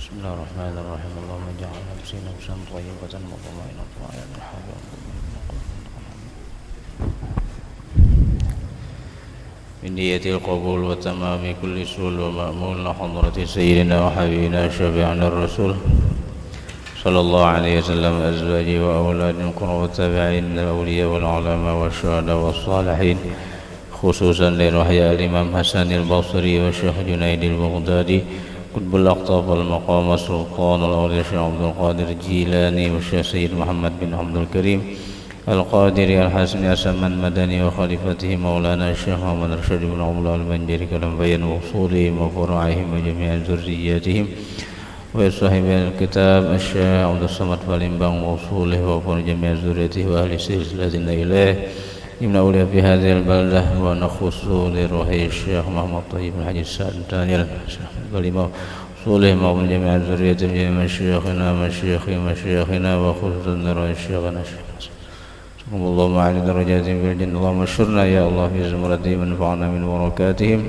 Bismillahirrahmanirrahim. Allahumma ja'al nafsina nafsan thayyibatan mutma'innatan wa ala min niyatil qabul wa tamami kulli sul wa ma'mul la hadrati sayyidina wa habibina syafi'ina rasul sallallahu alaihi wasallam azwaji wa auladin qurra tabi'in awliya wal ulama wa syuhada was salihin khususan li ruhya al-imam Hasan al-Basri wa Syekh Junaid al-Baghdadi قطب الأقطاب والمقام السلطان الأولي الشيخ عبد القادر الجيلاني والشيخ سيد محمد بن عبد الكريم القادري الحسن السمن مدني وخليفته مولانا الشيخ محمد رشيد بن عبد الله البنجري كلام بيان وصولهم وفرعهم وجميع ذرياتهم وصاحب الكتاب الشيخ عبد الصمد فالإنبان وصوله وفرع جميع ذريته وأهل سلسلة إليه من أولياء في هذه البلدة ونخص لروحي الشيخ محمد طيب الحاج السعد الثاني كلمة وصولهم ومن جميع ذرية جميع مشيخنا وخصوصا لروحي الشيخنا سبحان الله معالي درجاتهم في الجنة اللهم اشرنا يا الله في زمرتهم وانفعنا من بركاتهم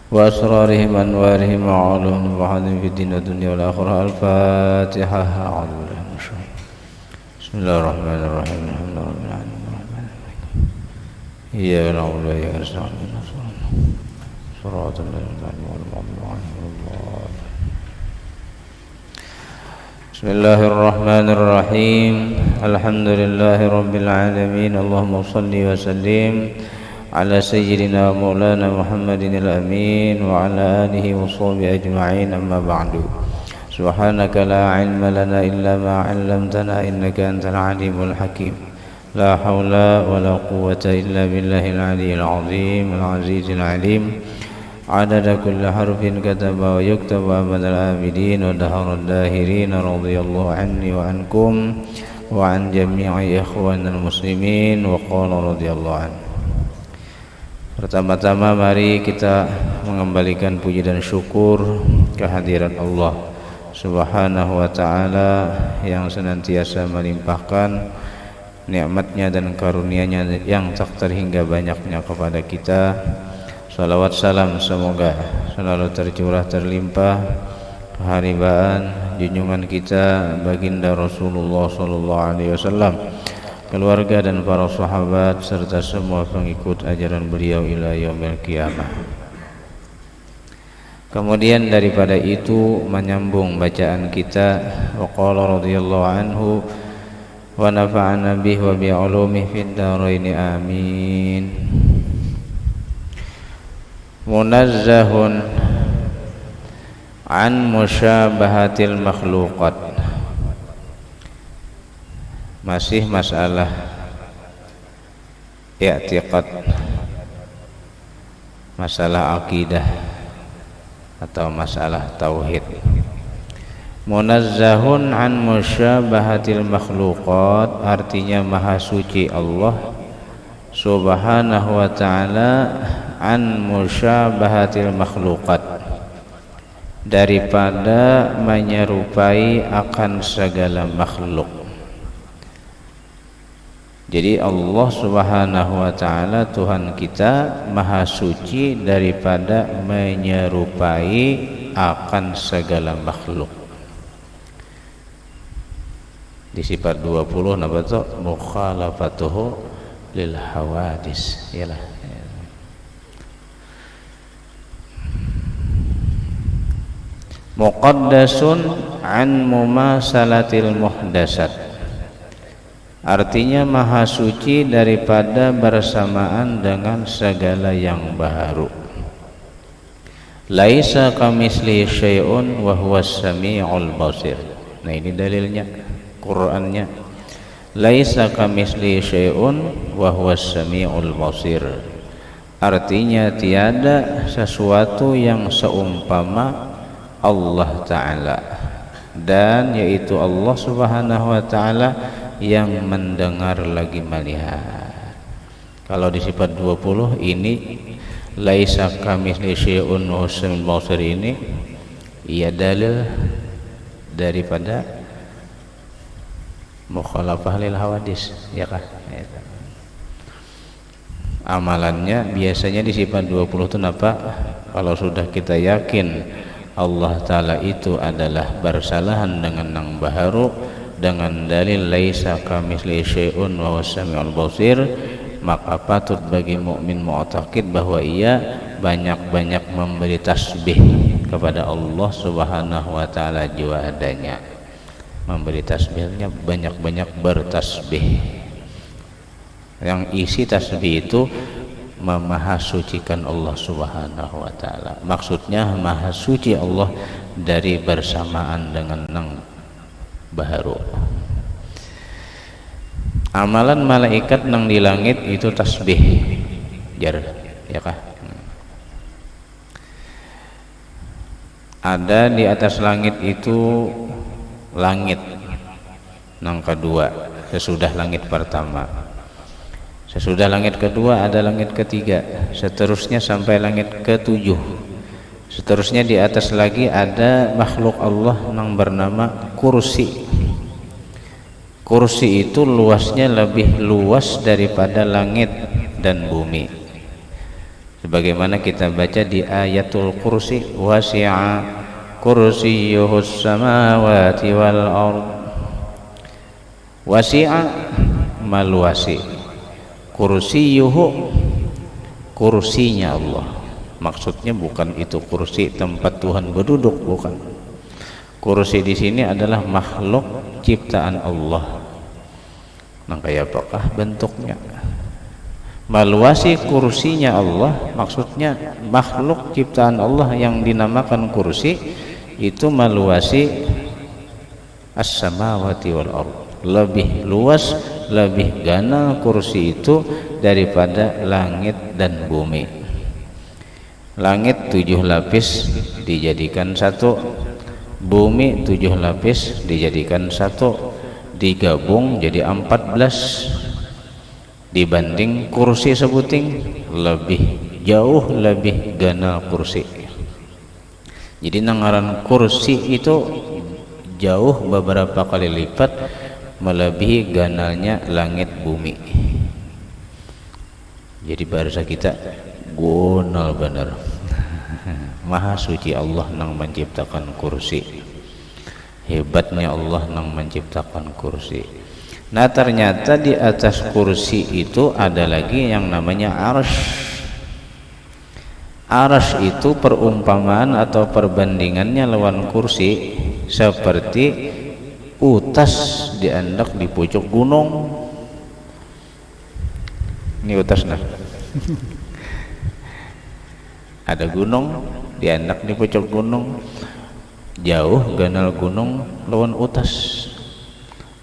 وأسرارهم أنوارهم وعلوم وحدهم في الدين والدنيا والآخرة الفاتحة أعوذ بالله من الشيطان بسم الله الرحمن الرحيم الحمد لله رب العالمين إياك نعبد وإياك نستعين صراط الذين أنعمت عليهم بسم الله الرحمن الرحيم الحمد لله رب العالمين اللهم صل وسلم على سيدنا مولانا محمد الأمين وعلى آله وصحبه أجمعين أما بعد سبحانك لا علم لنا إلا ما علمتنا إنك أنت العليم الحكيم لا حول ولا قوة إلا بالله العلي العظيم العزيز العليم عدد كل حرف كتب ويكتب أبد الآبدين ودهر الداهرين رضي الله عني وعنكم وعن جميع إخواننا المسلمين وقال رضي الله عنه. Pertama-tama mari kita mengembalikan puji dan syukur kehadiran Allah Subhanahu wa ta'ala yang senantiasa melimpahkan nikmatnya dan karunia-Nya yang tak terhingga banyaknya kepada kita. Salawat salam semoga selalu tercurah terlimpah keharibaan junjungan kita baginda Rasulullah sallallahu alaihi wasallam, keluarga dan para sahabat serta semua pengikut ajaran beliau ila yaumil qiyamah. Kemudian daripada itu menyambung bacaan kita wa qala radhiyallahu anhu wa nafa'ana bihi wa bi ulumihi fid dharain amin. Munazzahun an musyabahatil makhluqat. Masih masalah i'tiqad, masalah akidah atau masalah tauhid. Munazzahun an musyabahatil makhluqat artinya maha suci Allah Subhanahu wa ta'ala an musyabahatil makhluqat daripada menyerupai akan segala makhluk. Jadi Allah Subhanahu wa ta'ala Tuhan kita maha suci daripada menyerupai akan segala makhluk. Di sifat 20 napa tu mukhalafatuhu lil hawadis yalah. Muqaddasun an mumasalatil muhdasat artinya maha suci daripada bersamaan dengan segala yang baharu. Laisa kamitslihi syai'un wa huwas samiul basir. Nah, ini dalilnya, Qur'annya. Laisa kamitslihi syai'un wa huwas samiul basir. Artinya tiada sesuatu yang seumpama Allah Ta'ala, dan yaitu Allah Subhanahu wa Ta'ala yang mendengar lagi melihat. Kalau di sifat 20 ini laisa kamitslihi syai'un wa huwas samiul basir, ini ia dalil daripada mukhalafah lil hawadis, ya kah? Amalannya biasanya di sifat 20 itu apa? Kalau sudah kita yakin Allah Ta'ala itu adalah bersalahan dengan yang baharu dengan dalil laisa kamitslihi syai'un wa huwas samiul basir, maka patut bagi mukmin mu'taqid bahwa ia banyak-banyak memberi tasbih kepada Allah Subhanahu wa Ta'ala jiwa adanya. Memberi tasbihnya banyak-banyak bertasbih. Yang isi tasbih itu memahasucikan Allah Subhanahu wa Ta'ala. Maksudnya maha suci Allah dari bersamaan dengan nang baharu. Amalan malaikat nang di langit itu tasbih, jar, ya kah? Ada di atas langit itu langit nang kedua sesudah langit pertama. Sesudah langit kedua ada langit ketiga, seterusnya sampai langit ketujuh. Seterusnya di atas lagi ada makhluk Allah yang bernama kursi. Kursi itu luasnya lebih luas daripada langit dan bumi. Sebagaimana kita baca di ayatul kursi, wasi'a kursiyyuhus samawati wal ard. Wasi'a maluasi, kursiyuhu kursinya Allah. Maksudnya bukan itu kursi tempat Tuhan berduduk, bukan. Kursi di sini adalah makhluk ciptaan Allah. Nah, kayak apakah bentuknya? Maluasi kursinya Allah, maksudnya makhluk ciptaan Allah yang dinamakan kursi itu maluasi as-samawati wal ard. Lebih luas, lebih ganal kursi itu daripada langit dan bumi. Langit 7 lapis dijadikan satu, bumi 7 lapis dijadikan satu, digabung jadi 14. Dibanding kursi sebuting, lebih jauh lebih ganal kursi. Jadi nangaran kursi itu jauh beberapa kali lipat melebihi ganalnya langit bumi. Jadi bahasa kita gonal benar. Maha suci Allah nang menciptakan kursi. Hebatnya Allah nang menciptakan kursi. Nah, ternyata di atas kursi itu ada lagi yang namanya arsy. Arsy itu perumpamaan atau perbandingannya lawan kursi seperti utas diandak di pucuk gunung. Ini utas nah. Ada gunung diandak di pucuk gunung, jauh ganal gunung lawan utas.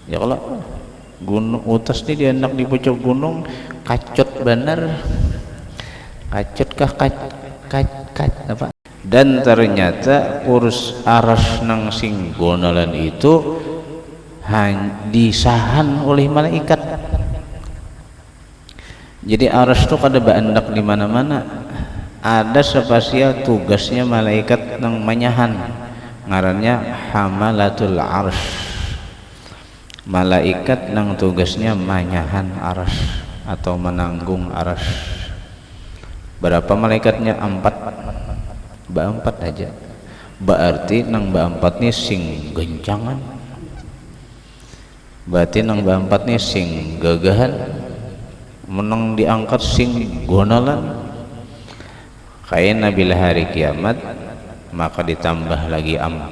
Ya kalau gunung utas ini diandak di pucuk gunung, kacut bener, kacut kah apa? Dan ternyata kurs aras nang sing gonalan itu disahan oleh malaikat. Jadi aras itu kada baandak di mana-mana. Ada spesial tugasnya malaikat nang manyahan, ngarannya hamalatul arsy. Malaikat nang tugasnya manyahan aras atau menanggung aras. Berapa malaikatnya? 4. Ba-4 aja. Berarti nang ba-4 nih sing gencangan. Berarti nang ba-4 nih sing gagahan. Menang diangkat sing gonalan. Kayak nabil hari kiamat, maka ditambah lagi 4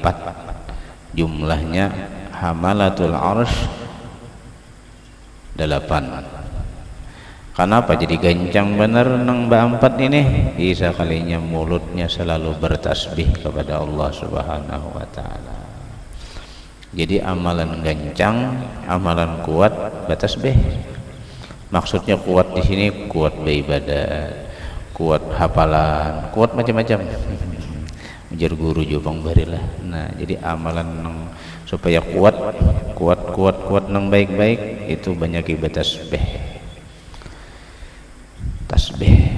jumlahnya hamalatul arsy Kenapa jadi gancang bener nang Mbak 4 ini? Isa kalinya mulutnya selalu bertasbih kepada Allah Subhanahu wa taala. Jadi amalan gancang, amalan kuat bertasbih. Maksudnya kuat di sini kuat beribadah, kuat hafalan, kuat macam-macam. Ujar guru jubang barilah. Nah, jadi amalan nang supaya kuat nang baik-baik itu banyak ibadah tasbih.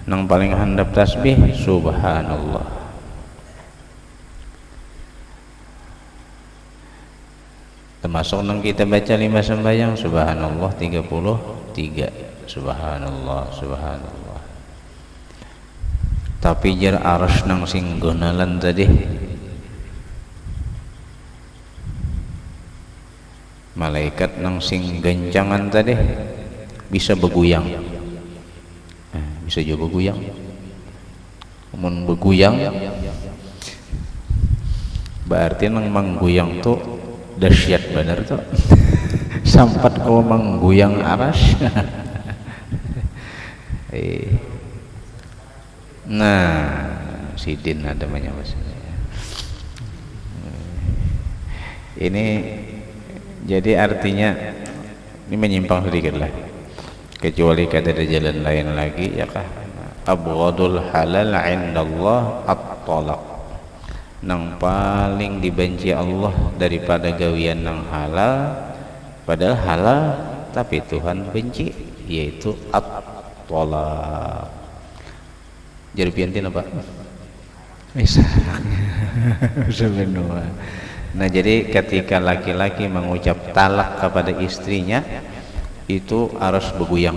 Nang paling handap tasbih subhanallah. Termasuk nang kita baca 5 sembahyang subhanallah 33 subhanallah. Tapi jar aras nang sing gonalan tadi malaikat nang sing gancangan tadi bisa beguyang. Bisa juga beguyang. Mun beguyang berarti nang mangguyang tuh dahsyat bener tuh. Sampat kau mangguyang aras. Nah, sidin ada banyak masalah. Ini jadi artinya ini menyimpang sedikit lah. Kecuali kada ada jalan lain lagi ya kah? Abghadul halal indallah at-talaq. Nang paling dibenci Allah daripada gawian nang halal, padahal halal tapi Tuhan benci, yaitu at-talaq. Jadi piantin apa? Bisa. Sebenarnya. Nah, jadi ketika laki-laki mengucap talak kepada istrinya itu harus beguyang.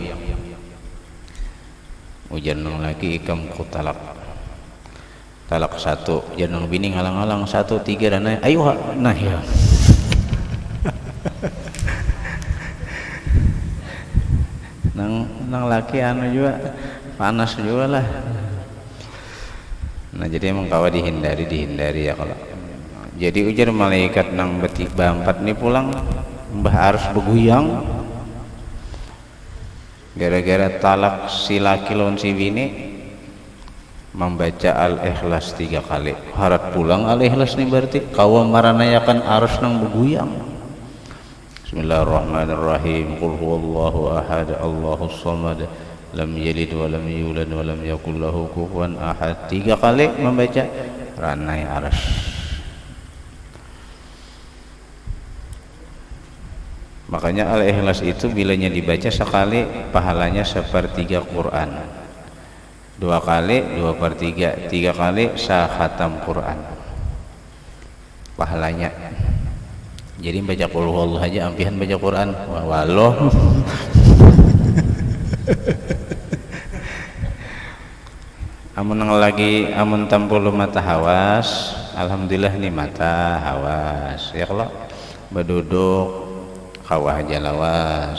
Ujar nang laki ikam ku talak 1, jangan bini ngalang-ngalang 1, 3 dan ayo nah ya. nang laki anu juga panas juga lah. Nah, jadi emang kawa dihindari ya kalau. Jadi ujar malaikat nang betik 4 nih pulang mbah harus beguyang gara-gara talak si laki lawan si bini membaca Al-Ikhlas 3 kali. Harap pulang Al-Ikhlas nih berarti kawa maranayakan arus nang beguyang. Bismillahirrahmanirrahim. Qul huwallahu ahad, Allahus samad, lam yalid wa lam yulad wa lam yakul lahu kufuwan ahad. 3 kali membaca ranai arus. Makanya Al-Ikhlas itu bilanya dibaca sekali pahalanya 1/3 Quran, 2 kali 2/3, 3 kali sakhatam Quran pahalanya. Jadi baca qul huwallahu aja ampihan baca Quran wallah. amun tampul mata hawas, alhamdulillah nih mata hawas ya kalau berduduk kawah aja lawas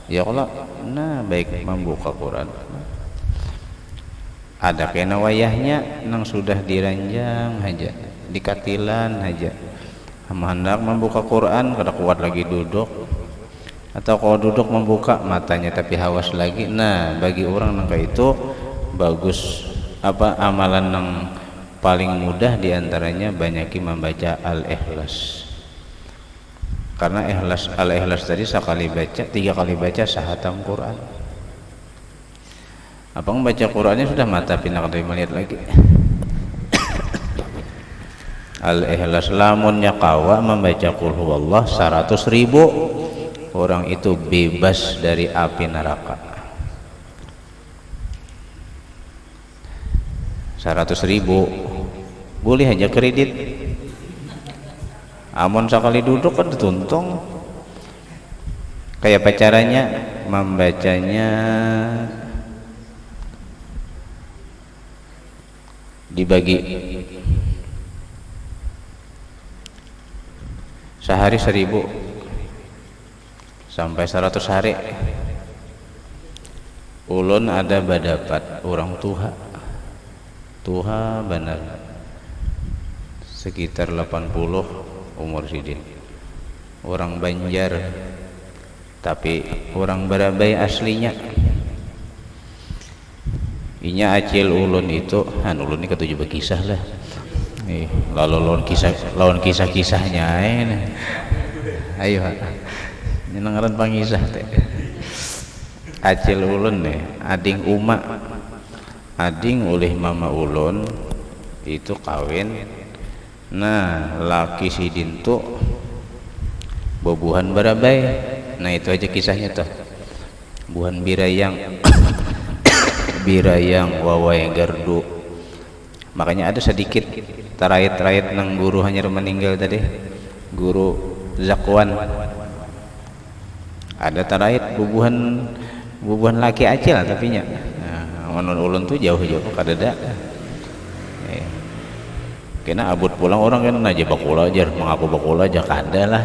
ya Allah. Nah, baik membuka Quran ada kena wayahnya nang sudah diranjang aja dikatilan aja hendak membuka Quran kada kuat lagi duduk, atau kalau duduk membuka matanya tapi hawas lagi. Nah, bagi orang nang kayak itu bagus amalan nang paling mudah diantaranya banyaki membaca Al-Ikhlas. Karena Al-Ikhlas tadi 3 kali baca sahatam Quran. Abang baca Qurannya sudah mata pindah dari melihat lagi. Al-Ikhlas lamunnya kawa membaca qul huwallah 100.000 orang itu bebas dari api neraka. 100.000 boleh aja kredit. Amun sekali duduk kan dituntung. Kayak pacarannya membacanya dibagi sehari 1.000 sampai 100 hari. Ulun ada badapat orang tuha benar sekitar 80 umur sidin, orang Banjar tapi orang barabai aslinya inya acil ulun itu ulun ini ketujuh berkisah lah lalu lawan kisah-kisahnya ini ayo ini ngaran pangisah teh acil ulun nih ading uma ading oleh mama ulun itu kawin. Nah laki sidin tuh bobuhan barabai. Nah itu aja kisahnya tuh buhan birayang birayang wawai gardu. Makanya ada sedikit tarait-tarait nang guru hanya meninggal tadi, guru Zakwan, ada tarait bubuhan laki aja lah tapi nya nah, ulun tuh jauh-jauh kadada kena abut pulang orang kan aja bakula aja mengaku bakula aja kada lah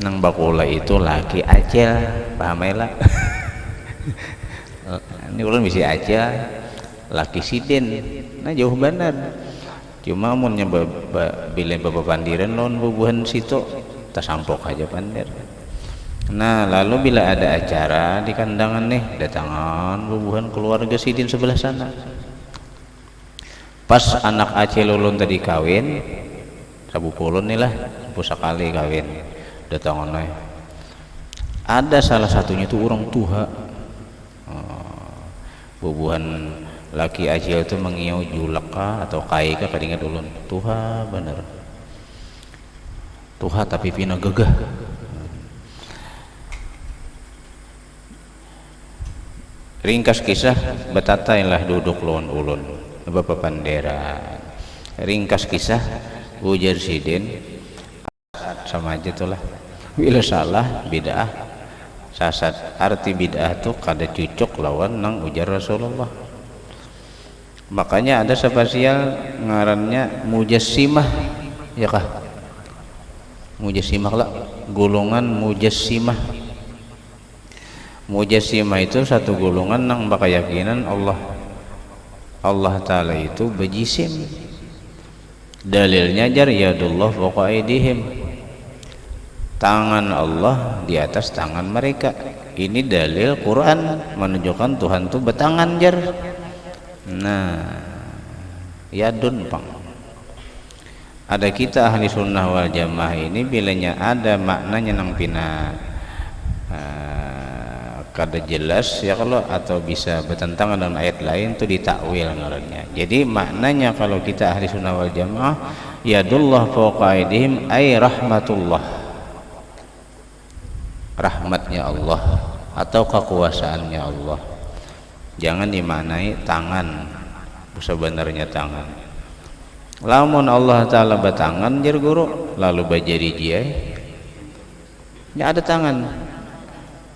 nang bakula itu laki acel paham lah ini ulun bisa aja laki sidin nah jauh benar cuma munnya bila bapak pandiran lawan bubuhan situ tak sampok aja pandir. Nah lalu bila ada acara di kandangan nih datangan bubuhan keluarga sidin sebelah sana. Pas anak acil ulun tadi kawin sabu pulun nih lah sekali kawin datangan nih ada salah satunya tuh orang tua bubuhan laki acil itu mengiau julaka atau kaika kadingat ulun tuha bener tuha tapi pina gegah ringkas kisah betatailah duduk lawan ulun bapak panderan ringkas kisah ujar sidin sama aja tuh lah bila salah bid'ah sasat arti bid'ah tuh kada cocok lawan nang ujar Rasulullah. Makanya ada spasial ngarannya mujassimah ya kah mujassimah lah golongan mujassimah. Mujassimah itu satu golongan nang bakayakinan Allah Ta'ala itu bejisim. Dalilnya jar yadullah fawqa aydihim, tangan Allah di atas tangan mereka. Ini dalil Quran menunjukkan Tuhan itu bertangan jar. Nah yadun pang ada kita ahli sunnah wal jamaah ini bilanya ada maknanya nang pina kada jelas ya kalau atau bisa bertentangan dengan ayat lain itu ditakwil ngarannya. Jadi maknanya kalau kita ahli sunnah wal jamaah yadullah fawqa aydihim ay rahmatullah, rahmatnya Allah atau kekuasaannya Allah. Jangan dimaknai tangan sebenarnya tangan. Lamun Allah Ta'ala bertangan jar guru lalu bajariji ya ada tangan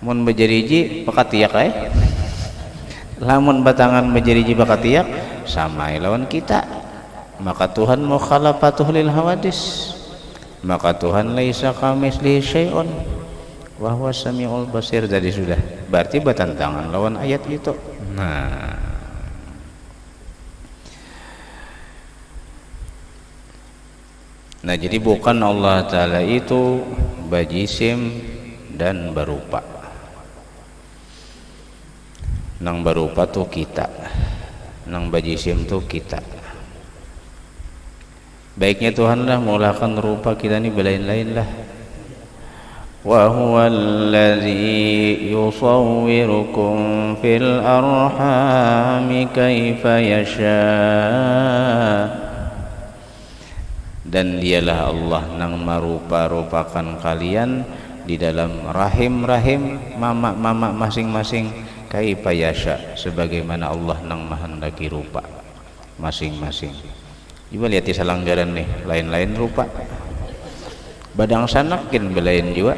mun bajariji pakatiyak lamun batangan bajariji pakatiyak sama lawan kita. Maka Tuhan mukhalafatuh lil hawadis, maka Tuhan laisa kamitslihi syai'un wa huwas samiul basir. Jadi sudah berarti bertentangan lawan ayat itu. Nah jadi bukan Allah Ta'ala itu bajisim dan berupa. Nang berupa tuh kita, nang bajisim tuh kita. Baiknya Tuhan lah mulakan rupa kita ini belain-lain lah. Wa huwallazi yusawwirukum fil arhami kaifa yasha. Dan dialah Allah nang merupa-rupakan kalian di dalam rahim-rahim mama-mama masing-masing kaifa yasha, sebagaimana Allah nang menghendaki rupa masing-masing. Coba lihat di salanggaran nih, lain-lain rupa. Badang sanak kin belain juga.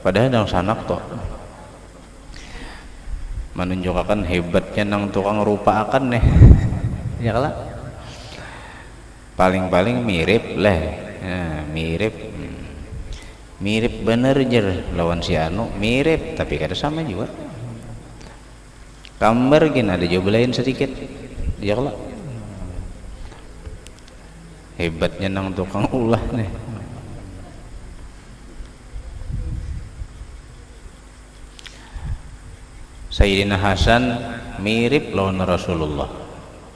Padahal dang sanak toh menunjukkan hebatnya nang tukang rupa akan nih. Ya kalah. Paling-paling mirip lah. Nah, mirip bener jer lawan si anu mirip tapi kada sama juga. Gambar gin ada juga lain sedikit. Ya kalah. Hebatnya nang tukang ulah nih. Sayyidina Hasan mirip lawan Rasulullah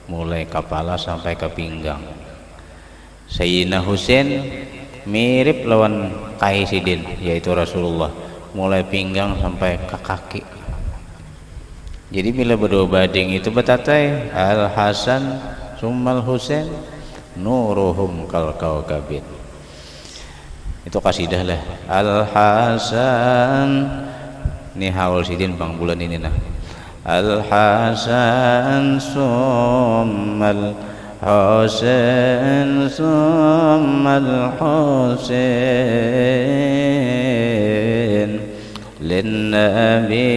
mulai kepala sampai ke pinggang. Sayyidina Husain mirip lawan Qaisidin yaitu Rasulullah mulai pinggang sampai ke kaki. Jadi bila berdua bading itu betatai Al Hasan summal Husain nuruhum kal kaukabin. Itu kasidah lah. Al Hasan ini haul sidin bang bulan ini nah. Al Hasan summal Husain summal Husain lin nabi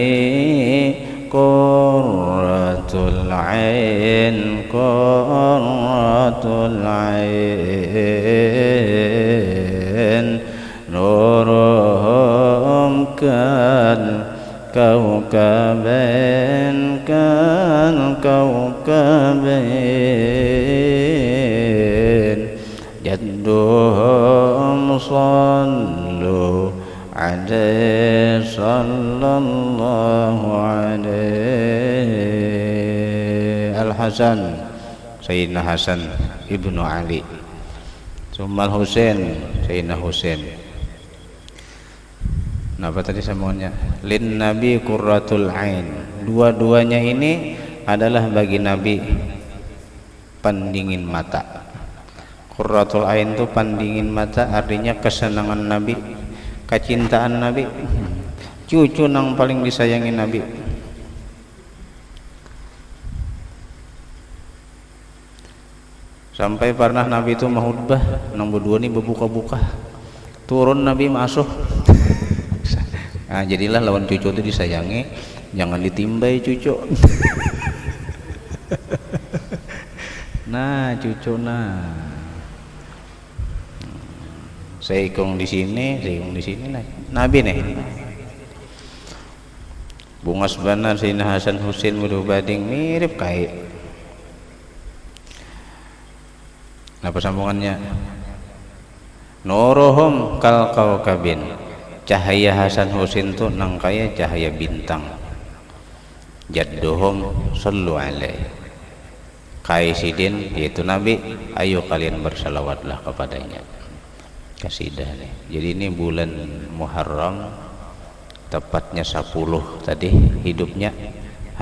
qurratul ain qurratul ain nuruhum kal kaukabain kal kaukabain jadduhum sallu alaihi sallallahu alaihi. Al Hasan Sayyidina Hasan ibnu Ali summal Husain Sayyidina Husain. Nah, apa tadi semuanya? Lin Nabi qurratul ain. Dua-duanya ini adalah bagi Nabi pendingin mata. Qurratul ain itu pendingin mata, artinya kesenangan Nabi, kecintaan Nabi. Cucu nang paling disayangi Nabi. Sampai pernah Nabi itu mahutbah nang berdua nih berbuka-buka. Turun Nabi masuk. Nah, jadilah lawan cucu itu disayangi, jangan ditimbai cucu. Nah, cucu nah. Seikung di sini nah. Nabi nih. Bunga sebenar Sayyidina Hasan Husain bading mirip kayak. Apa sambungannya? Nuruhum kal kaukabin. Cahaya Hasan Husain itu nang kaya cahaya bintang. Jadduhum sallu alaihi. Qaisidin yaitu Nabi, ayo kalian bersalawatlah kepadanya. Kasidah nih. Jadi ini bulan Muharram, tepatnya 10 tadi hidupnya,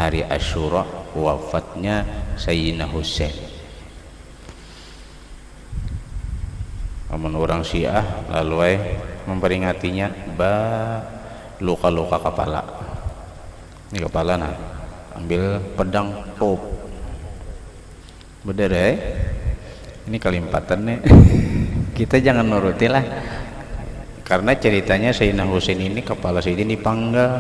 hari Asyura wafatnya Sayyidina Husain. Amun orang Syiah lalu memperingatinya luka-luka kepala. Ini kepala nah, ambil pedang top. Bener ya? Ini kalimpatan nih. Kita jangan nuruti lah. Karena ceritanya Sayyidina Husain ini kepala Sayyidina dipanggal.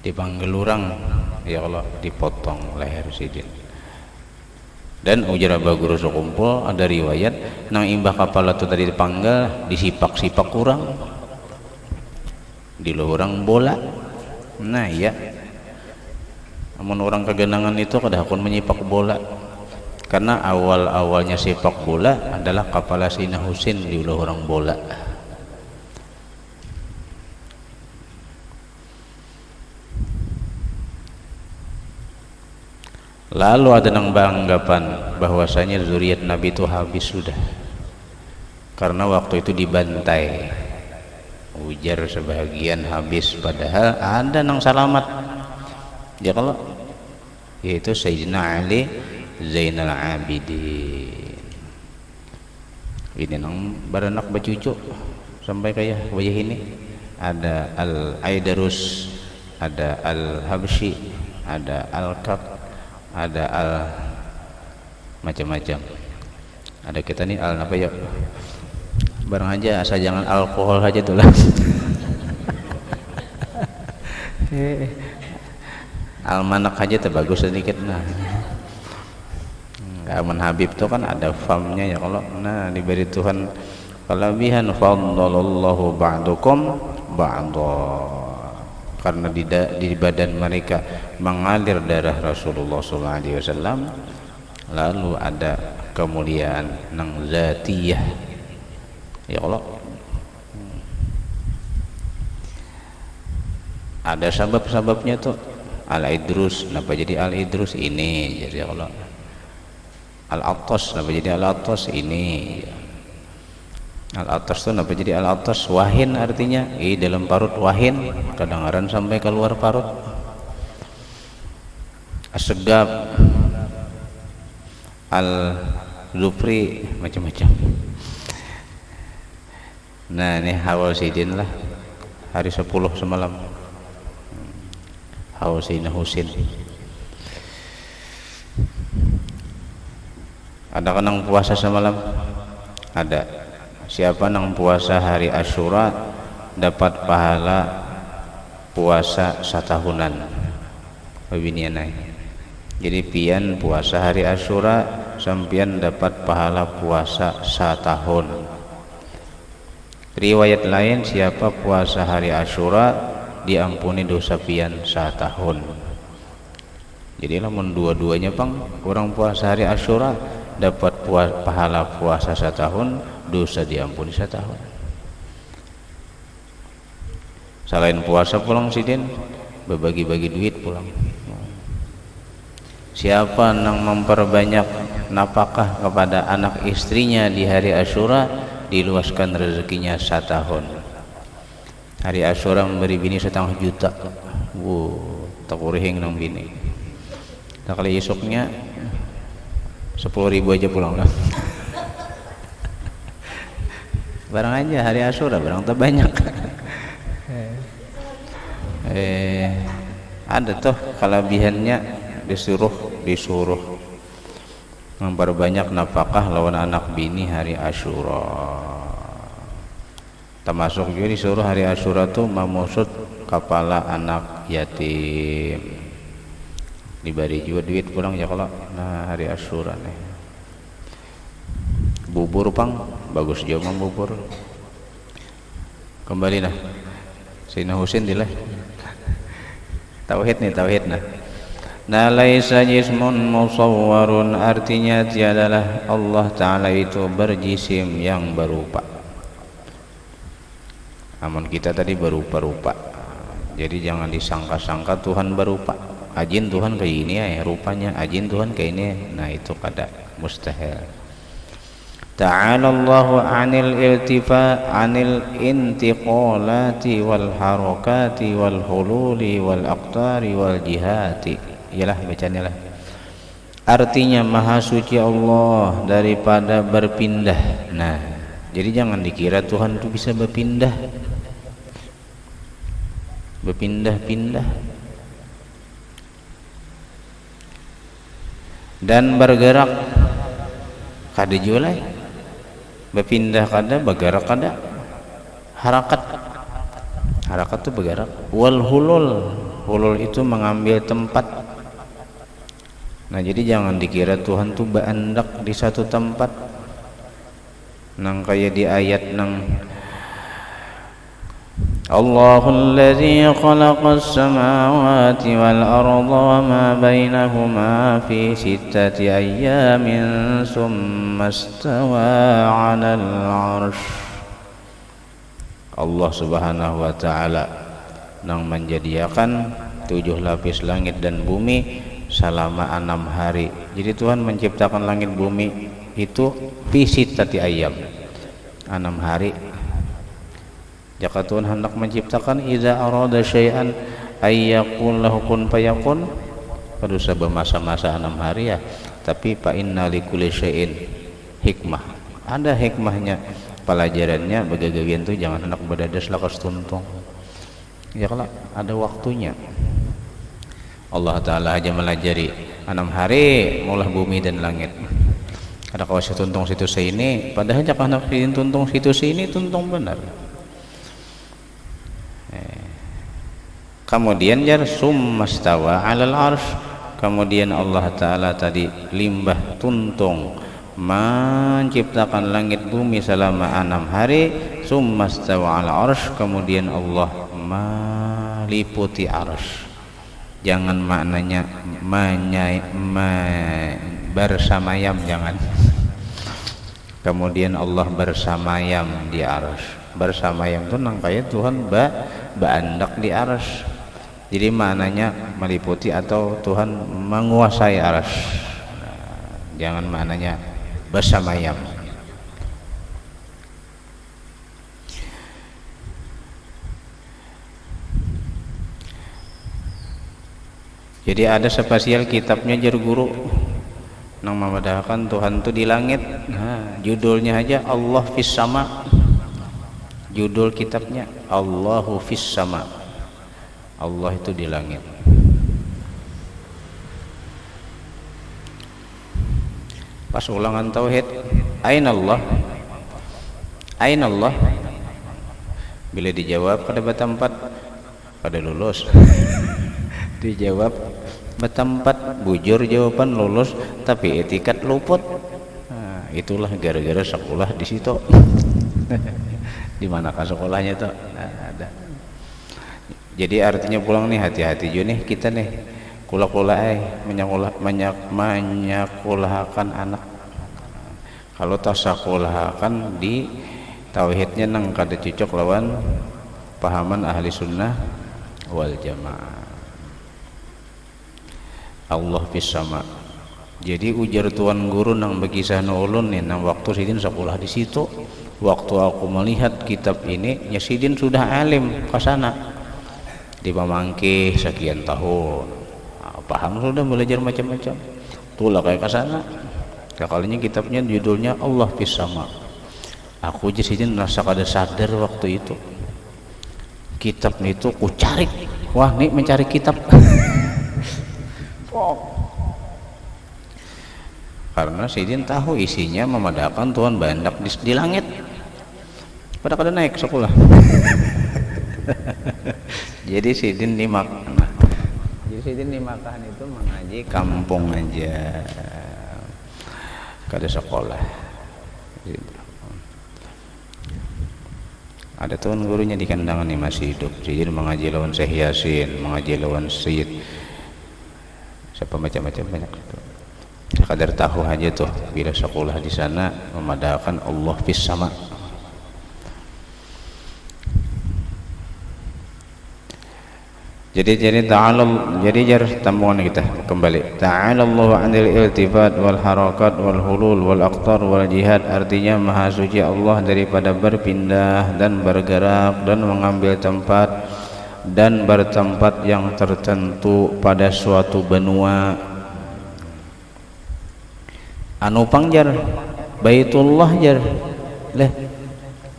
Dipanggil orang, ya Allah, dipotong leher Sayyidina. Dan ujar Aba Guru sekumpul ada riwayat nang imbah kepala itu tadi dipanggal disipak-sipak kurang di orang bola. Nah ya, namun orang kegenangan itu kada akan menyipak bola, karena awalnya sepak bola adalah kepala Sayyidina Husain di orang bola. Lalu ada yang beranggapan bahwasanya zuriat Nabi itu habis sudah, karena waktu itu dibantai. Ujar sebagian habis, padahal ada yang selamat. Ya kalau yaitu Sayyidina Ali Zainal Abidin. Ini nang beranak bercucu sampai kayak wajah ini. Ada Al-Aidarus, ada Al-Habsyi, ada Al-Kab, ada al macam-macam. Ada kita nih al apa ya, barang aja asal jangan alkohol aja tuh lah. Almanak aja tuh bagus sedikit nah. Aman Habib tuh kan ada famnya ya, kalau nah diberi Tuhan kelebihan faddalallahu ba'dukum ba'da, karena di badan mereka mengalir darah Rasulullah SAW. Lalu ada kemuliaan nang zatiyah, Ya Allah, ada sabab-sababnya tuh. Al-Idrus, kenapa jadi Al-Idrus ini? Jadi Allah. Al-Attas, kenapa jadi Al-Attas ini? Al-Attas tuh kenapa jadi Al-Attas? Wahin artinya, dalam parut wahin, kedengaran sampai keluar parut. As-Segab, Al-Zufri, macam-macam. Nah ini Hawal Sidin lah, hari 10 semalam. Hawal Husin. Ada nang puasa semalam? Ada. Siapa nang puasa hari Asyura dapat pahala puasa satahunan. Babinianai. Jadi pian puasa hari Asyura sampian dapat pahala puasa satahun. Riwayat lain, siapa puasa hari Asyura diampuni dosa pian satahun. Jadi lamun dua-duanya pang, orang puasa hari Asyura dapat pahala puasa setahun, dosa diampuni setahun. Selain puasa pulang sidin, berbagi-bagi duit pulang. Siapa yang memperbanyak nafkah kepada anak istrinya di hari Asyura, diluaskan rezekinya setahun. Hari Asyura memberi bini 1,5 juta. Tak kurihing nang bini. Tak kali esoknya 10.000 aja pulang lah. Barang aja hari Asyura, barang tak banyak. Ada tuh kelebihannya, disuruh memperbanyak nafkah lawan anak bini hari Asyura. Termasuk juga disuruh hari Asyura tuh memusut kepala anak yatim, diberi juga duit pulang ya kalau hari Asyura nih. Bubur pang bagus juga mang bubur. Kembali nah Sayyidina Husin dilah tauhid nah. Na laisa jismun musawwarun, artinya tiadalah Allah Ta'ala itu berjisim yang berupa. Namun kita tadi berupa-rupa, jadi jangan disangka-sangka Tuhan berupa. Ajin Tuhan kayak ini ya rupanya, ajin Tuhan kayak ini, nah itu kada, mustahil. Ta'ala Allahu anil intiqalati wal harakati wal hululi wal aqtari wal jihati. Iyalah bacanya lah. Artinya maha suci Allah daripada berpindah. Nah, jadi jangan dikira Tuhan itu bisa berpindah-pindah dan bergerak. Kada juga berpindah kada, bergerak kada. Harakat itu bergerak. Wal hulul itu mengambil tempat. Nah jadi jangan dikira Tuhan tuh beandak di satu tempat. Nang kayak di ayat nang Allahul ladzi khalaqas samawati wal arda wa ma bainahuma fi sittati ayyamin summa istawa 'alal 'arsy. Allah Subhanahu wa taala nang menjadikan 7 lapis langit dan bumi selama 6 hari. Jadi Tuhan menciptakan langit bumi itu fi sittati ayyam, 6 hari. Jika Tuhan hendak menciptakan, idza arada syai'an ayyaqul lahu kun fayakun, pada masa-masa 6 hari ya. Tapi fa inna likulli syai'in hikmah, ada hikmahnya. Pelajarannya bagagagian tuh jangan hendak berdadas lakas tuntung. Ya kalau ada waktunya. Allah Ta'ala aja melajari 6 hari mulah bumi dan langit. Ada kawas tuntung situ sini, padahal jangan hendak tuntung situ sini, tuntung benar. Kemudian jar summastawa 'alal 'arsy, kemudian Allah Ta'ala tadi limbah tuntung menciptakan langit bumi selama 6 hari. Summastawa 'alal 'arsy, kemudian Allah meliputi 'arsy. Jangan maknanya bersamayam, jangan. Kemudian Allah bersamayam di arsy. Bersamayam itu nangkaya Tuhan baandak di arsy. Jadi maknanya meliputi atau Tuhan menguasai arsy. Jangan maknanya bersamayam. Jadi ada spesial kitabnya jar guru nang memadahkan Tuhan itu di langit. Nah, judulnya aja Allah fis sama. Judul kitabnya Allahu fis sama. Allah itu di langit. Pas ulangan tauhid, aina Allah? Aina Allah? Bila dijawab kada bertempat, kada lulus. Dijawab bertempat, bujur jawaban lulus, tapi etikat luput. Nah, itulah gara-gara sekolah di situ. Di manakah sekolahnya tuh? Nah, ada. Jadi artinya pulang nih, hati-hati juga nih kita nih. Kula-kula menyekolahkan anak. Kalau tak sekolahkan di tauhidnya nang kada cocok lawan pahaman ahli sunnah wal jamaah. Allah fis sama. Jadi ujar tuan guru nang berkisah ulun nih nang waktu sidin sekolah di situ. Waktu aku melihat kitab ini, ya sidin sudah alim ke sana. Di Pamangkih sekian tahun. Nah, paham sudah belajar macam-macam. Tulah kayak ke sana. Kalinya kitabnya judulnya Allah fis sama. Aku jadi sidin rasa kada sadar waktu itu. Kitab itu ku cari. Wah, nih mencari kitab. Karena sidin tahu isinya memadahkan Tuhan bandak di langit. Pada kada naik sekolah. Jadi sidin di Makkah. Jadi sidin di Makkah itu mengaji kampung aja. Kada sekolah. Ada tuan gurunya di kandangan nih masih hidup. Sidin mengaji lawan Syekh Yasin, mengaji lawan Syed. Siapa macam-macam banyak itu. Sekadar tahu aja tuh bila sekolah di sana memadahkan Allah fis sama. Jadi ta'ala, jadi jar tambungan kita kembali. Ta'ala Allah 'anil iltifat wal harakat wal hulul wal aqtar wal jihad. Artinya maha suci Allah daripada berpindah dan bergerak dan mengambil tempat dan bertempat yang tertentu pada suatu benua. Anu pangjar Baitullah jar leh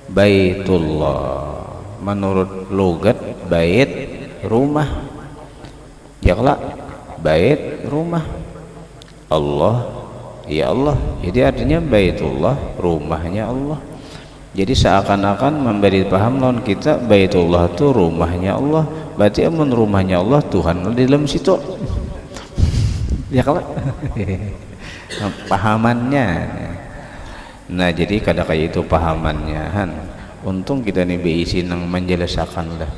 Baitullah menurut logat bait rumah ya kelak bait rumah Allah ya Allah, jadi artinya Baitullah rumahnya Allah. Jadi seakan-akan memberi paham lawan kita Baitullah itu rumahnya Allah, berarti amun rumahnya Allah Tuhan di dalam situ ya kelak. Pahamannya. Nah, jadi kada kayak itu pahamannya han. Untung kita nih beisi nang menjelaskan lah.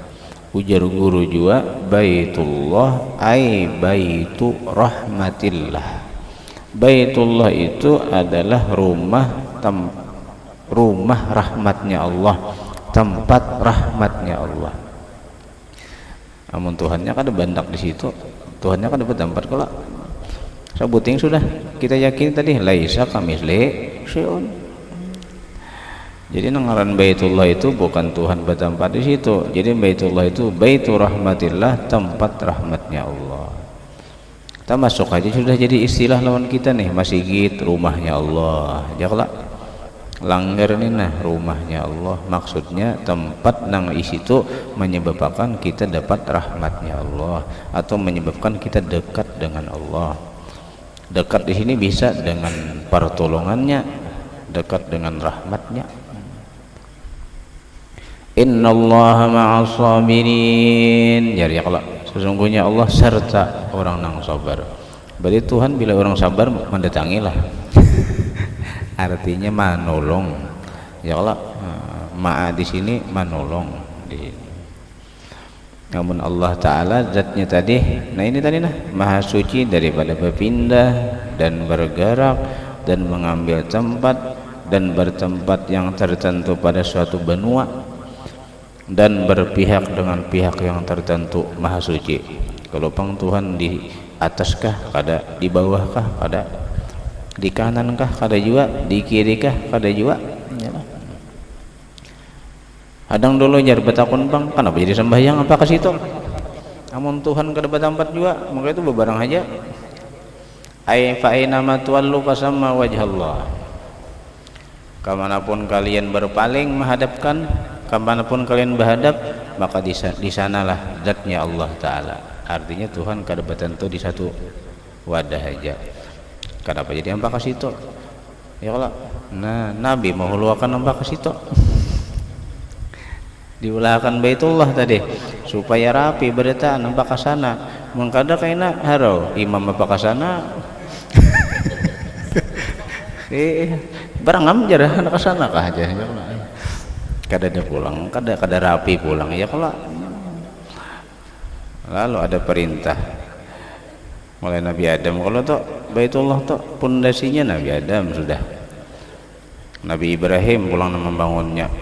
Ujar guru juga Baitullah ay baitu rahmatillah. Baitullah itu adalah rumah rahmatnya Allah, tempat rahmatnya Allah. Amun Tuhannya kada bandak di situ, Tuhannya kada bertempat kelak. Sebuting sudah kita yakin tadi laisa kamisli syai'un. Jadi ngaran Baitullah itu bukan Tuhan bertempat di situ. Jadi Baitullah itu baitu rahmatillah, tempat rahmatnya Allah. Kita masuk aja sudah jadi istilah lawan kita nih, masjid rumahnya Allah. Jaklah langgar nih nah rumahnya Allah, maksudnya tempat nang isi itu menyebabkan kita dapat rahmatnya Allah atau menyebabkan kita dekat dengan Allah. Dekat di sini bisa dengan pertolongannya, dekat dengan rahmatnya. Innallaha ma'as sabirin. Jadi kalau sesungguhnya Allah serta orang yang sabar. Berarti Tuhan bila orang sabar mendatangilah. Artinya menolong. Ya Allah, ma'a di sini menolong. Namun Allah Ta'ala zatnya tadi, nah ini tadi nah maha suci daripada berpindah dan bergerak dan mengambil tempat dan bertempat yang tertentu pada suatu benua dan berpihak dengan pihak yang tertentu maha suci. Kalau pang Tuhan di ataskah, kada di bawahkah, kada di kanankah, kada juga di kirikah, kada juga. Kadang dulu jar betakun bang, kenapa jadi sembahyang apa ke situ? Amun Tuhan kada bertempat juga, maka itu bebarang aja. Ai fa aina ma tuwallu fasamma wajhallah. Kemanapun kalian berpaling menghadapkan, kemanapun kalian berhadap, maka di sanalah zatnya Allah Ta'ala. Artinya Tuhan kada bertentu di satu wadah aja. Kenapa jadi ampak ke situ? Ya Allah. Nah, Nabi mau luakan ampak ke situ. Diulahkan Baitullah tadi supaya rapi berita nampak ke sana. Mengkada kaina harau imam apa ke sana. Barangam jarah anak ke sana kah aja. Ya Allah. Kada ada pulang, kada rapi pulang ya kalau. Lalu ada perintah mulai Nabi Adam. Kalau tuh Baitullah tuh pondasinya Nabi Adam sudah. Nabi Ibrahim pulang membangunnya.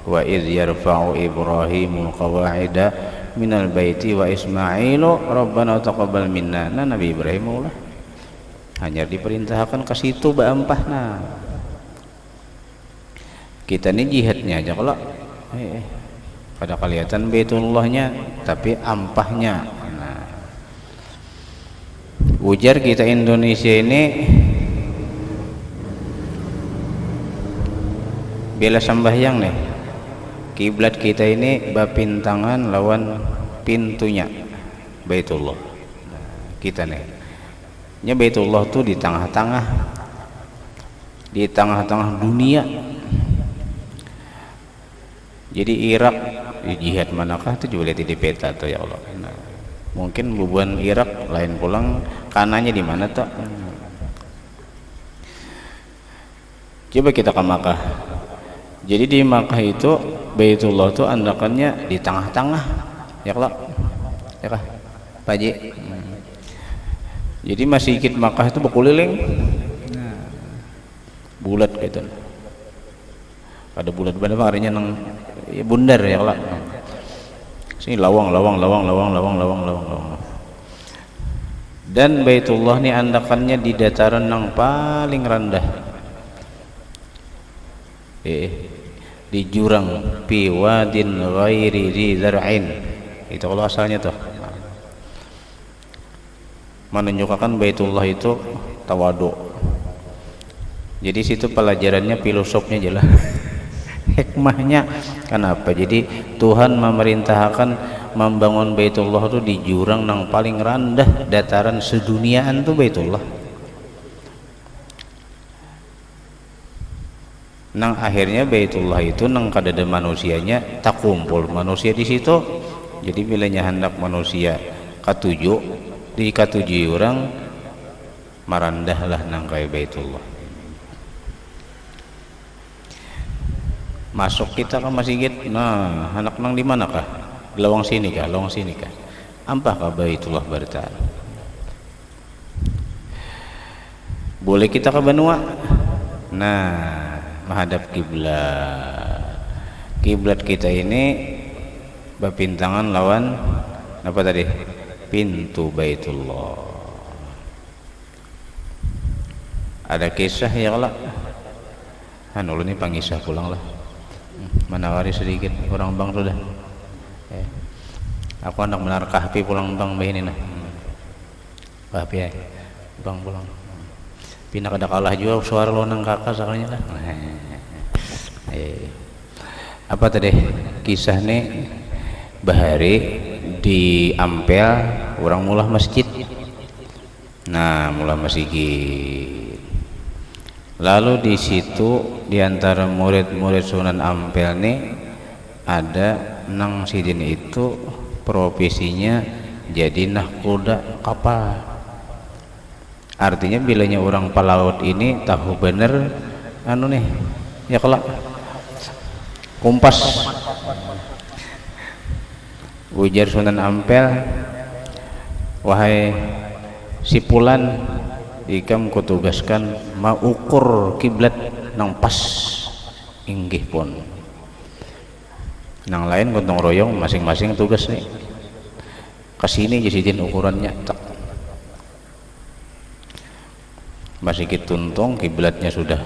Wa idz yarfa'u Ibrahimul qawa'ida minal baiti wa Ismailu rabbana taqabbal minna. Nah Nabi Ibrahim ulah hanya diperintahkan ke situ baampahna. Kita ini jihadnya aja kalau pada kelihatan Baitullahnya tapi ampahnya. Nah, ujar kita Indonesia ini bela sembahyang nih, kiblat kita ini bapintangan lawan pintunya Baitullah. Nah, kita nih nya Baitullah tuh di tengah-tengah dunia. Jadi Irak di jihad manakah itu juga lihat di peta tuh ya Allah. Nah, mungkin bubuan Irak lain pulang kanannya di mana tuh. Coba kita ke Makkah. Jadi di Makkah itu Baitullah tuh andakannya di tengah-tengah ya Allah. Ya kah? Pak Haji. Jadi Masjid Makkah itu berkeliling. Nah, bulat gitu. Ada bulat berapa harinya nang ya bundar ya Allah. Sini lawang. Dan Baitullah ni andakannya di dataran yang paling rendah. Di jurang fi wadin ghairi zi zar'in. Itu kalau asalnya tuh. Menunjukkan Baitullah itu tawadu. Jadi situ pelajarannya filosofnya jelas. Hikmahnya kenapa? Jadi Tuhan memerintahkan membangun Baitullah itu di jurang yang paling rendah dataran seduniaan tuh Baitullah. Nang akhirnya Baitullah itu nang kadada manusianya tak kumpul manusia di situ. Jadi bilanya hendak manusia katujuh di katujuh orang marandahlah nang kaya Baitullah. Masuk kita ke masjid, nah anak nang di mana kah? Lawang sini kah? Ampah kah Baitullah bertahan? Boleh kita ke benua? Nah, menghadap kiblat. Kiblat kita ini bapintangan lawan apa tadi? Pintu Baitullah. Ada kisah ya Allah. Anu ini pangisah pulang lah. Menawari sedikit orang bang sudah. Aku hendak menar kahpi pulang bang ini nah. Kahpi ya. Bang pulang. Pindah kada kalah juga suara lo nang kakak soalnya lah. Apa tadi kisah nih bahari di Ampel orang mulah masjid. Nah mulah masjid. Lalu di situ di antara murid-murid Sunan Ampel nih ada nang sidin itu profesinya jadi nahkoda kapal. Artinya bilanya orang pelaut ini tahu bener anu nih ya kelak kompas. Ujar Sunan Ampel, wahai si Pulan, ikam kutugaskan mau ukur kiblat nang pas inggih pun. Nang lain gotong royong masing-masing tugas nih. Kesini jasidin ukurannya tak. Masih tuntung kiblatnya sudah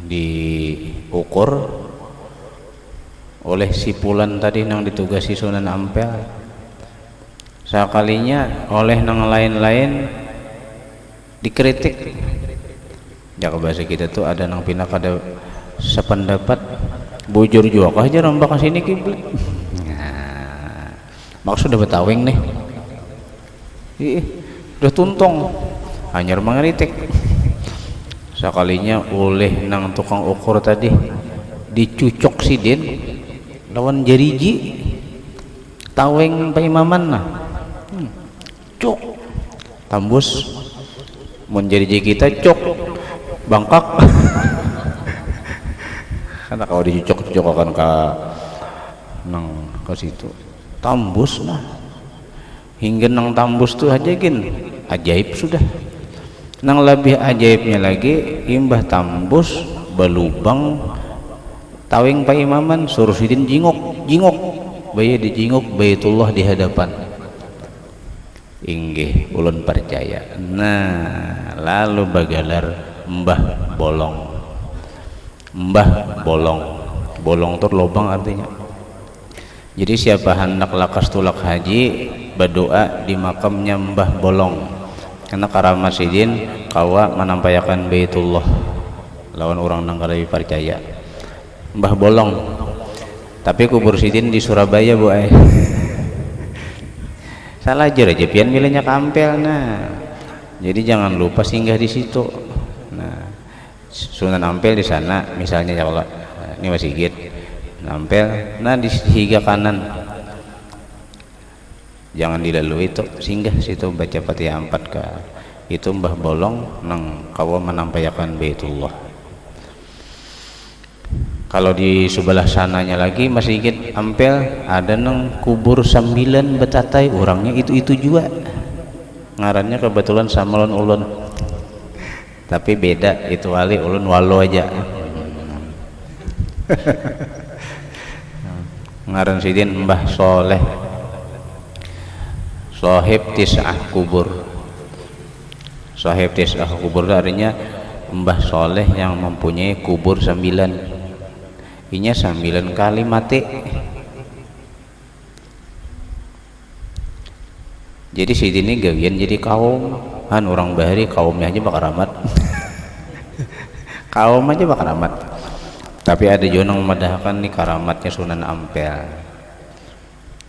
diukur oleh si Pulan tadi nang ditugasi Sunan Ampel. Sekalinya oleh nang lain-lain dikritik. Jaga bahasa kita tuh ada nang pinak ada sependapat bujur juga aja rombak ke sini kiblat. Nah, maksud udah betaweng nih. Udah tuntung. Hanyar mengeritik. Sekalinya oleh nang tukang ukur tadi dicucok sidin lawan jariji taweng paimaman nah. Cuk tambus mun jariji kita cok bangkak. Karena kalau dicucok akan ke nang ke situ tambus nah. Hingga nang tambus tuh aja gin ajaib sudah. Nang lebih ajaibnya lagi imbah tambus belubang taweng paimaman suruh sidin jingok bayi dijingok Baitullah di hadapan. Inggih ulun percaya. Nah lalu bagalar mbah bolong bolong tur lobang artinya. Jadi siapa hendak lakas tulak haji berdoa di makamnya mbah bolong. Karena karamat sidin kawa menampayakan Baitullah lawan orang nang kalawi percaya mbah bolong. Tapi kubur sidin di Surabaya bu salah aja pian milihnya Ampel. Nah jadi jangan lupa singgah di situ. Nah Sunan Ampel di sana misalnya kalau ini masih Sigit Ampel, nah di higa kanan jangan dilalui itu singgah situ baca Fatihah 4 ke itu mbah bolong nang kawa menampayakan Baitullah. Kalau di sebelah sananya lagi masih Sigit Ampel ada nang kubur 9 betatai orangnya itu juga ngarannya kebetulan sama ulun tapi beda itu wali ulun walo aja. Ngaran sidin Mbah Soleh Sohib Tis'ah kubur. Sohib Tis'ah kubur artinya Mbah Soleh yang mempunyai kubur 9. Inya 9 kali mati. Jadi sidin ini gawian jadi kaum kan orang bahari kaumnya aja bakal ramat. Kaum aja bakal ramat. Tapi ada juga yang memadahkan nih karamatnya Sunan Ampel.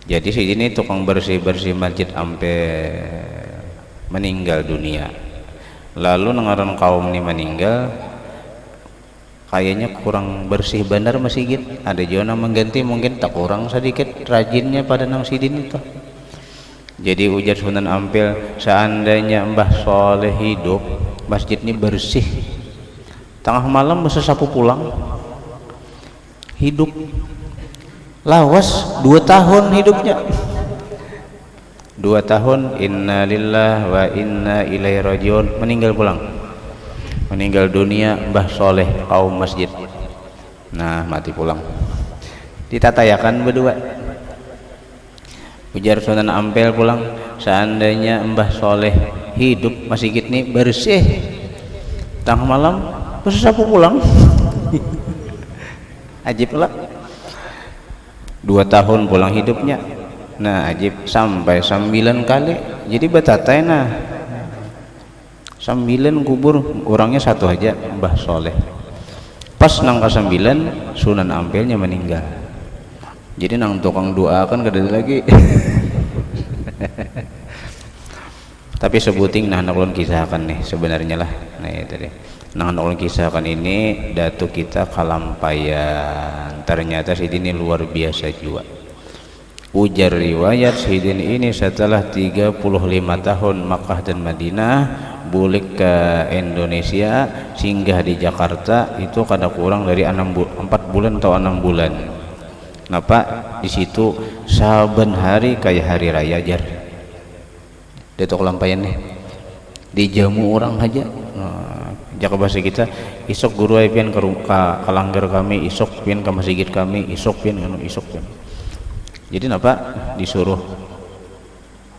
Jadi ini tukang bersih-bersih Masjid Ampel meninggal dunia. Lalu nengaran kaum ini meninggal kayaknya kurang bersih benar masjid. Ada juga yang mengganti mungkin tak kurang sedikit rajinnya pada nang sidin itu. Jadi ujar Sunan Ampel seandainya Mbah Soleh hidup masjid ini bersih. Tengah malam masa sapu pulang hidup lawas 2 tahun hidupnya 2 tahun inna lillah wa inna ilaihi rajiun meninggal pulang meninggal dunia Mbah Soleh kaum masjid. Nah mati pulang ditatayakan berdua. Ujar Sunan Ampel pulang seandainya Mbah Soleh hidup masjid ini bersih tengah malam terus sapu pulang. Ajib lah 2 tahun pulang hidupnya. Nah ajib sampai 9 kali jadi betatai. Nah 9 kubur orangnya 1 aja Mbah Soleh. Pas nang ke 9 Sunan Ampelnya meninggal. Jadi nang tukang doa kan kada lagi. Tapi sebuting nah ulun kisahkan nih sebenarnya lah. Nah itu deh. Nah ulun kisahkan ini datuk kita kalampayan. Ternyata sidin ini luar biasa juga. Ujar riwayat sidin ini setelah 35 tahun Makkah dan Madinah bulik ke Indonesia singgah di Jakarta itu kada kurang dari 4 bulan atau 6 bulan. Kenapa di situ saben hari kayak hari raya jar. Datuk kalampayan nih dijamu orang aja. Nah, jaka bahasa kita isok guru ay pian ka langgar kami, isok pian ka masjid kami, isok pian anu isok pian. Jadi napa disuruh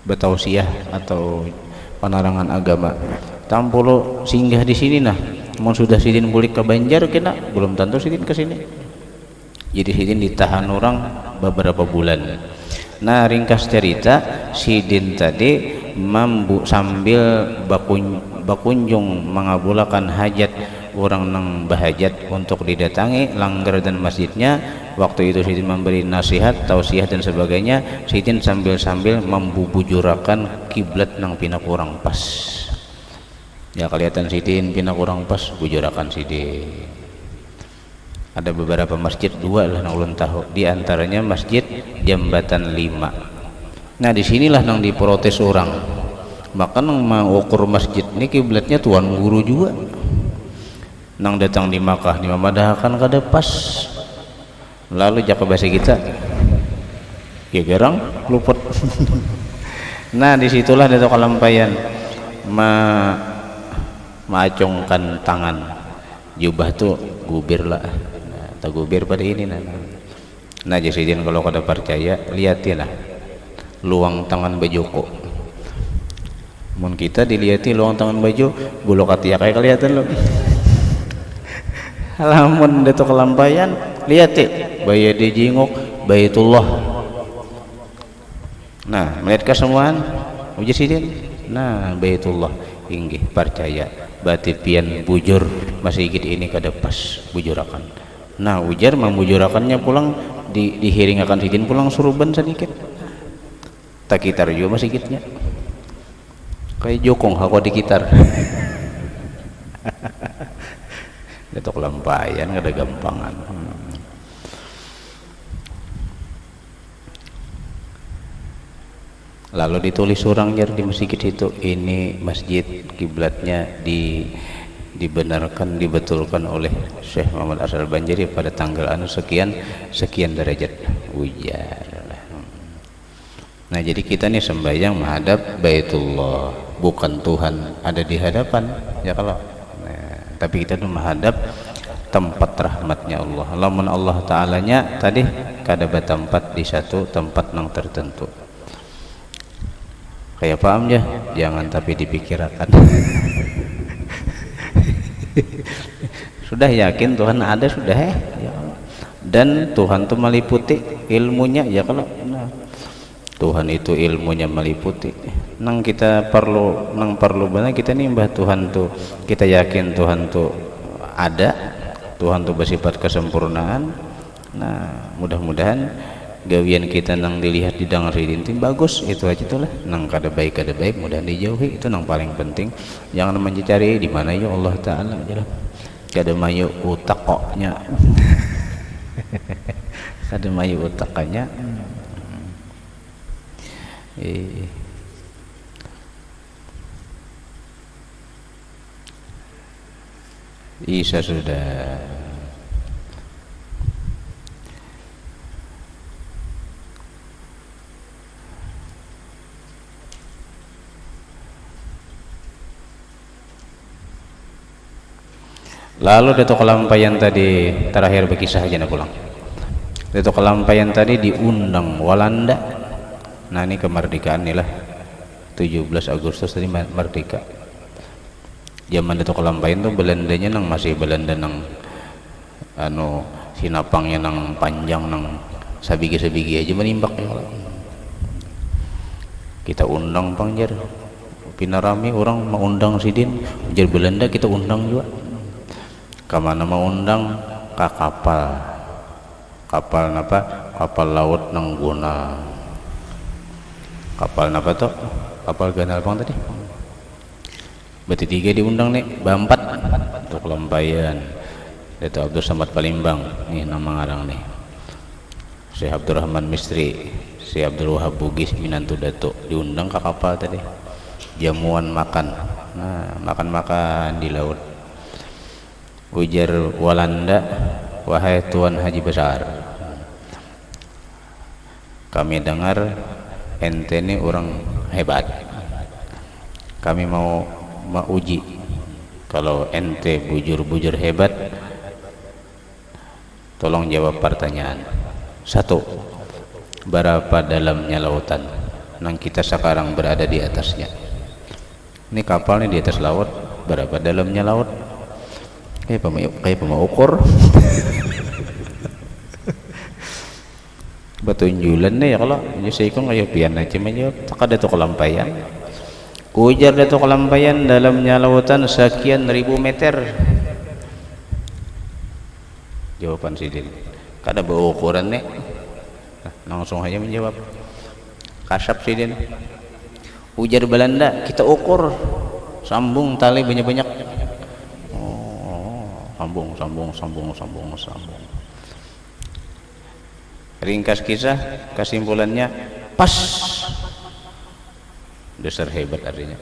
betausiah atau penerangan agama. Tampulo singgah di sini nah. Mau sudah sidin bulik ke Banjar kena belum tentu sidin ke sini. Jadi sidin ditahan orang beberapa bulan. Nah, ringkas cerita sidin tadi sambil bakunjung mengabulkan hajat orang nang bahajat untuk didatangi langgar dan masjidnya. Waktu itu sidin memberi nasihat, tausiah dan sebagainya. Sidin sambil membubujurakan kiblat nang pina kurang pas. Ya kelihatan sidin pina kurang pas bujurakan sidin. Ada beberapa masjid dua lah nang ulun tahu, di antaranya masjid Jambatan 5. Nah disinilah nang diprotes orang, maka nang mau ukur masjid ini kiblatnya tuan guru juga nang datang di Makkah di mamadahakan kada pas. Lalu jaka bahasa kita ya gerang luput. Nah disitulah datuk kalampayan macongkan tangan jubah tuh gubir lah, atau gubir pada ini nah jasidin kalau kada percaya lihatin lah luang tangan bajoko. Mun kita dilihati luang tangan baju bulu katiak kayak kelihatan loh. Alamun datuk kelampayan lihat baya dijinguk Baitullah. Nah melihat kesemuan uji sidin nah Baitullah inggih percaya berarti pian bujur masjid ini kada pas bujurakan. Nah ujar membujurakannya pulang dihiringakan sidin pulang suruban sedikit tak kitar juga masjidnya kayak jokong aku dikitar. Datuk lampayan kada gampangan. Lalu ditulis orang jar di masjid itu, ini masjid kiblatnya dibenarkan dibetulkan oleh Syekh Muhammad Asal Banjari pada tanggal sekian derajat ujar. Nah jadi kita nih sembahyang menghadap Baitullah, bukan Tuhan ada di hadapan ya kalau tapi kita tuh menghadap tempat rahmatnya Allah. Lamun Allah Ta'alanya tadi kada bertempat di satu tempat yang tertentu. Kayak paham ya? Jangan tapi dipikirkan. Sudah yakin Tuhan ada sudah ya. Dan Tuhan tuh meliputi ilmunya ya kalau Tuhan itu ilmunya meliputi. Nang kita perlu benar kita nih mbah Tuhan tuh kita yakin Tuhan tuh ada, Tuhan tuh bersifat kesempurnaan. Nah mudah-mudahan gawian kita nang dilihat di dangar sidin bagus itu aja tuh lah. Nang kada baik mudah dijauhi itu nang paling penting. Jangan mencari di mana ya Allah Taala aja lah. Kada mayu utaknya. Kada mayu utaknya. Isa sudah. Lalu Datuk Kelampayan tadi terakhir berkisah aja nak pulang. Datuk Kelampayan tadi diundang Walanda. Nah ini kemerdekaan nih lah 17 Agustus tadi merdeka. Zaman Datuk Kelampayan tuh Belandanya nang masih Belanda nang sinapangnya nang panjang nang sabigi aja menimbak ya. Kita undang pangjar pinarami orang mau undang sidin ujar Belanda kita undang juga. Kamana mau undang ke kapal napa kapal laut nang guna kapal napa tuh kapal ganal pang tadi berarti 3 diundang nih Bampat untuk Lampayan itu Abdul Samad Palimbang nih nama ngarang nih Syekh Abdurrahman Mistri Syekh Abdul Wahab Bugis Minantu Datuk diundang ke kapal tadi jamuan makan nah makan di laut ujar Walanda wahai Tuan Haji Besar kami dengar ente ini orang hebat kami mau uji Kalau ente bujur-bujur hebat, tolong jawab pertanyaan. 1. Berapa dalamnya lautan yang kita sekarang berada di atasnya? Ini kapal nih di atas laut, berapa dalamnya laut? Kayak pemaukur. Betunjulan nih ya kalau ini saya kong kayak pian aja menjawab. Tak ada tuh kelampaian. Ujar ada tuh kelampaian dalamnya lautan sekian ribu meter. Jawaban Sidin. Kada berukuran nih. Langsung aja menjawab. Kasap Sidin. Ujar Belanda, kita ukur, sambung tali banyak-banyak. Oh, sambung. Ringkas kisah, kesimpulannya pas. Dasar hebat artinya.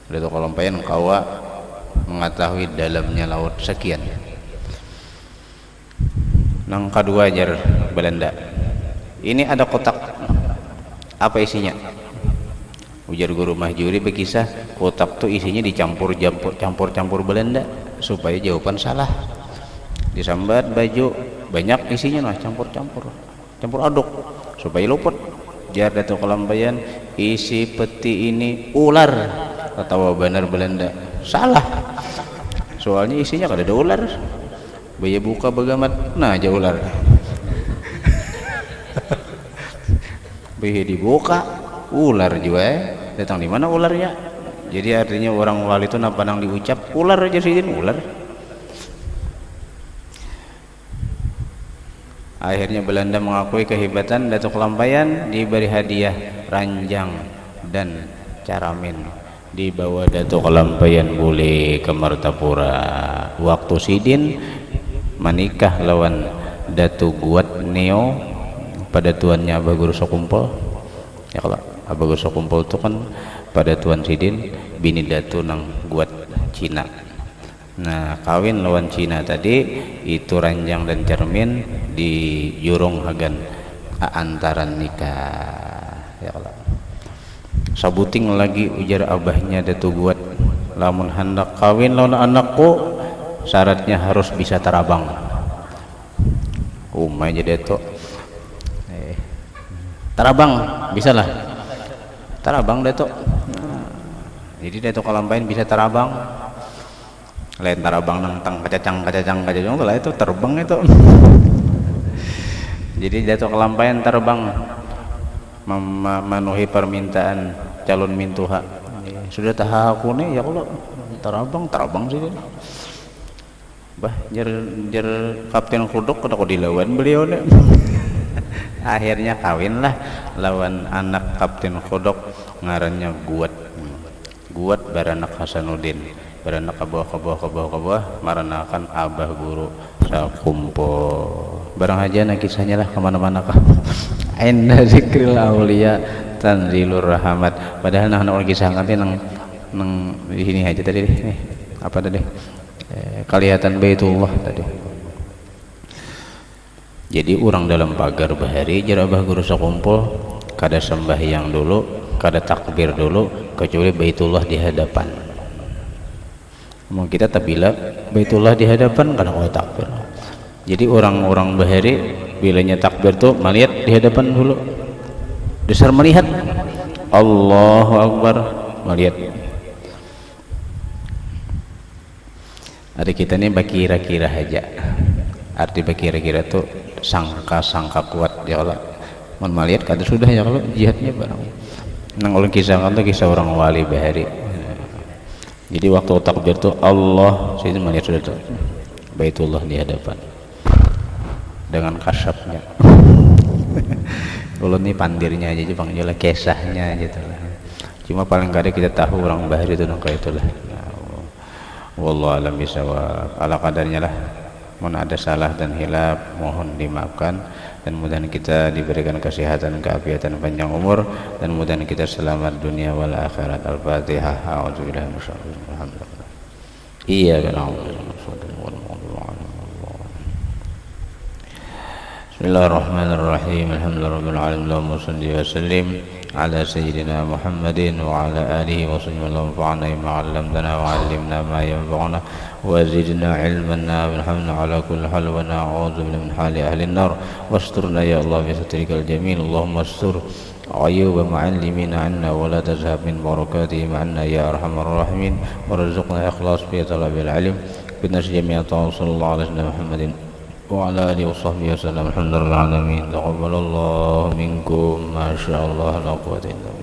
Dato' Kalampayan kawa mengetahui dalamnya laut sekian. Nang kedua ajar Belanda. Ini ada kotak. Apa isinya? Ujar Guru Mahjuri berkisah, kotak tuh isinya dicampur Belanda supaya jawaban salah. Disambat baju banyak isinya nah campur aduk supaya luput. Jar Dato' Kalampayan, isi peti ini ular. Ketawa benar Belanda. Salah. Soalnya isinya kada ada ular. Baya buka bagamat, nah aja ular. Baya dibuka, ular juga datang di mana ularnya? Jadi artinya orang wali itu napa nang diucap ular aja Sidin, ular. Akhirnya Belanda mengakui kehebatan Dato' Kalampayan, diberi hadiah ranjang dan caramin. Dibawa Dato' Kalampayan boleh ke Martapura. Waktu Sidin menikah lawan Datu Guat Neo pada tuannya Abah Guru Sokumpol. Ya kalau Abah Guru Sokumpol itu kan pada tuan Sidin bini Datu nang Guat Cina. Nah, kawin lawan Cina tadi itu ranjang dan cermin di Jurung Hagan antaran nikah. Ya Allah. Sabuting lagi ujar abahnya Datu Guat, lamun hendak kawin lawan anakku syaratnya harus bisa terabang. Umay jadi Dato. Terabang bisa lah. Terabang Dato. Jadi Dato' Kalampayan bisa terabang. Lain tarabang nang kacacang lah itu terbang itu. Jadi Dato' Kalampayan terbang memenuhi permintaan calon mintuha. Sudah tahaku nih ya Allah terabang sih. Bah jar Kapten Khudok kada dilawan beliau nih. Akhirnya kawinlah lawan anak Kapten Khudok ngarannya Guat baranak Hasanuddin. Beranak ke bawah maranakan Abah Guru Sokumpol. Barang aja nah kisahnya lah kemana-mana kah. Inda zikril aulia tanzilur rahmat. Padahal nah orang kisah nanti nang di sini aja tadi nih. Apa tadi? Kelihatan Baitullah tadi. Jadi orang dalam pagar bahari jar Abah Guru Sokumpol kada sembahyang dulu, kada takbir dulu kecuali Baitullah di hadapan. Mau kita tabila Baitullah di hadapan karena kalau takbir. Jadi orang-orang bahari bilanya takbir tuh melihat di hadapan dulu. Dasar melihat Allahu Akbar melihat. Ada kita nih bakira-kira aja. Arti bakira-kira tuh sangka kuat ya Allah. Mau melihat kada sudah ya kalau jihadnya barang. Nang ulun kisah kan tuh kisah orang wali bahari. Jadi waktu takbir tuh Allah saya melihat sudah tuh Baitullah di hadapan dengan kasapnya. Kalau ini pandirnya aja bang, jelas kisahnya aja tuh. Cuma paling kada kita tahu orang bahari itu nang kayak itulah. Wallahu alam bisawab. Ala kadarnya lah. Mohon ada salah dan hilaf mohon dimaafkan, dan mudah-mudahan kita diberikan kesehatan, keafiatan, panjang umur, dan mudah-mudahan kita selamat dunia wal akhirat. Al-Fatihah. A'udzubillahi minasyaitonir rajim. Iya kan. بسم الله الرحمن الرحيم الحمد لله رب العالمين اللهم صل وسلم على سيدنا محمد وعلى آله وصحبه اللهم انفعنا بما علمتنا وعلمنا ما ينفعنا وزدنا علما نافعا على كل حال ونعوذ بك من حال أهل النار واسترنا يا الله بسترك الجميل اللهم استر عيوب معلمين عنا ولا تذهب من بركاتهم عنا يا أرحم الراحمين وارزقنا إخلاص في طلب العلم بالناس جميعا صلى الله على سيدنا محمد وعلى آله وصحبه وسلم الحمد لله العالمين تقبل الله منكم ما شاء الله لا قوة إلا بالله